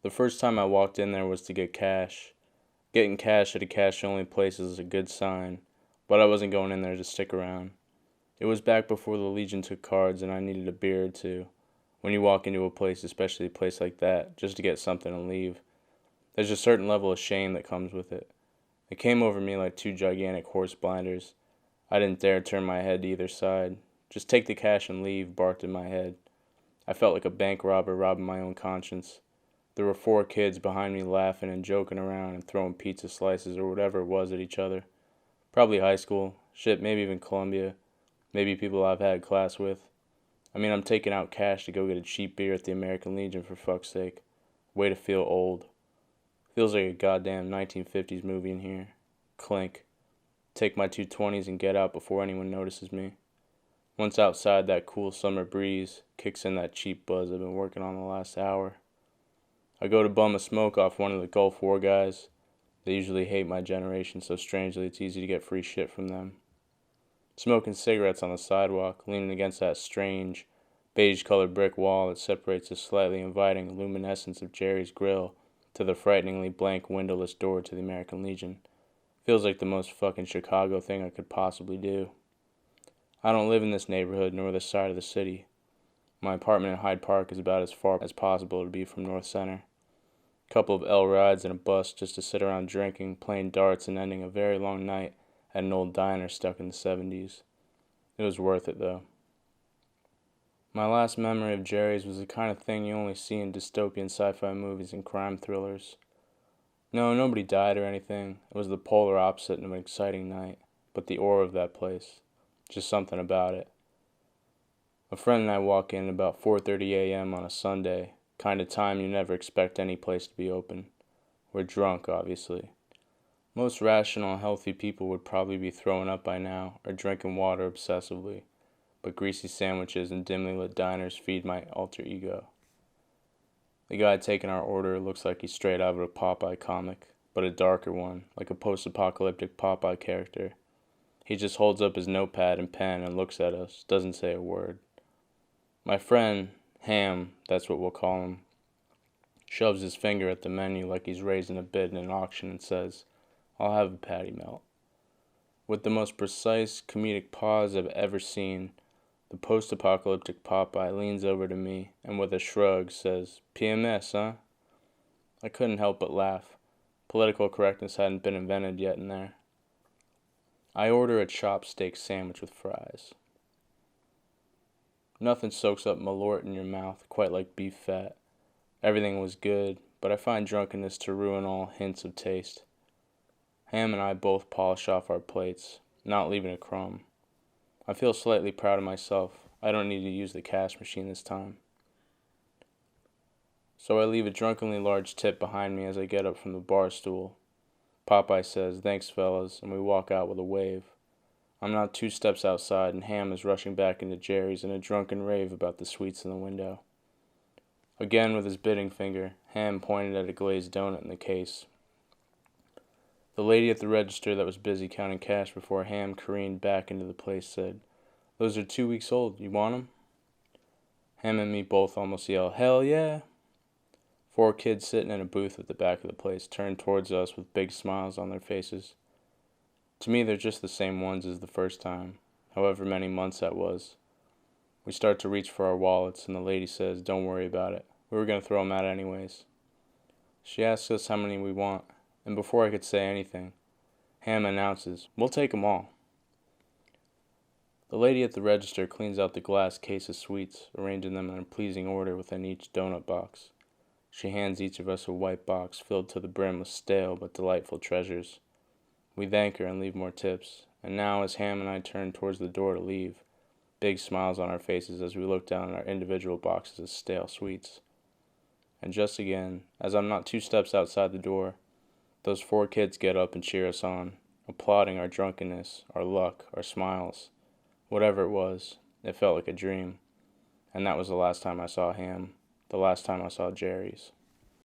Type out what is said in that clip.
The first time I walked in there was to get cash. Getting cash at a cash-only place is a good sign, but I wasn't going in there to stick around. It was back before the Legion took cards and I needed a beer or two. When you walk into a place, especially a place like that, just to get something and leave, there's a certain level of shame that comes with it. It came over me like two gigantic horse blinders. I didn't dare turn my head to either side. Just take the cash and leave, barked in my head. I felt like a bank robber robbing my own conscience. There were 4 kids behind me laughing and joking around and throwing pizza slices or whatever it was at each other. Probably high school. Shit, maybe even Columbia. Maybe people I've had class with. I mean, I'm taking out cash to go get a cheap beer at the American Legion for fuck's sake. Way to feel old. Feels like a goddamn 1950s movie in here. Clink. Take my 220s and get out before anyone notices me. Once outside, that cool summer breeze kicks in that cheap buzz I've been working on the last hour. I go to bum a smoke off one of the Gulf War guys. They usually hate my generation, so strangely it's easy to get free shit from them. Smoking cigarettes on the sidewalk, leaning against that strange, beige-colored brick wall that separates the slightly inviting luminescence of Jeri's grill to the frighteningly blank windowless door to the American Legion. Feels like the most fucking Chicago thing I could possibly do. I don't live in this neighborhood nor this side of the city. My apartment in Hyde Park is about as far as possible to be from North Center. Couple of L rides and a bus just to sit around drinking, playing darts, and ending a very long night at an old diner stuck in the 70s. It was worth it, though. My last memory of Jeri's was the kind of thing you only see in dystopian sci-fi movies and crime thrillers. No, nobody died or anything. It was the polar opposite of an exciting night, but the aura of that place. Just something about it. A friend and I walk in about 4:30 a.m. on a Sunday, kind of time you never expect any place to be open. We're drunk, obviously. Most rational, healthy people would probably be throwing up by now or drinking water obsessively, but greasy sandwiches and dimly lit diners feed my alter ego. The guy taking our order looks like he's straight out of a Popeye comic, but a darker one, like a post-apocalyptic Popeye character. He just holds up his notepad and pen and looks at us, doesn't say a word. My friend, Ham, that's what we'll call him, shoves his finger at the menu like he's raising a bid in an auction and says, "I'll have a patty melt." With the most precise comedic pause I've ever seen, the post-apocalyptic Popeye leans over to me and with a shrug says, "PMS, huh?" I couldn't help but laugh. Political correctness hadn't been invented yet in there. I order a chopped steak sandwich with fries. Nothing soaks up malort in your mouth quite like beef fat. Everything was good, but I find drunkenness to ruin all hints of taste. Ham and I both polish off our plates, not leaving a crumb. I feel slightly proud of myself. I don't need to use the cash machine this time. So I leave a drunkenly large tip behind me as I get up from the bar stool. Popeye says, "Thanks, fellas," and we walk out with a wave. I'm now 2 steps outside, and Ham is rushing back into Jeri's in a drunken rave about the sweets in the window. Again with his bidding finger, Ham pointed at a glazed donut in the case. The lady at the register that was busy counting cash before Ham careened back into the place said, "Those are 2 weeks old. You want 'em?" Ham and me both almost yell, "Hell yeah!" 4 kids sitting in a booth at the back of the place turn towards us with big smiles on their faces. To me, they're just the same ones as the first time, however many months that was. We start to reach for our wallets, and the lady says, "Don't worry about it. We were going to throw 'em out anyways." She asks us how many we want, and before I could say anything, Ham announces, "We'll take 'em all." The lady at the register cleans out the glass case of sweets, arranging them in a pleasing order within each donut box. She hands each of us a white box filled to the brim with stale but delightful treasures. We thank her and leave more tips, and now as Ham and I turn towards the door to leave, big smiles on our faces as we look down at our individual boxes of stale sweets. And just again, as I'm not 2 steps outside the door, those 4 kids get up and cheer us on, applauding our drunkenness, our luck, our smiles. Whatever it was, it felt like a dream. And that was the last time I saw Ham, the last time I saw Jeri's.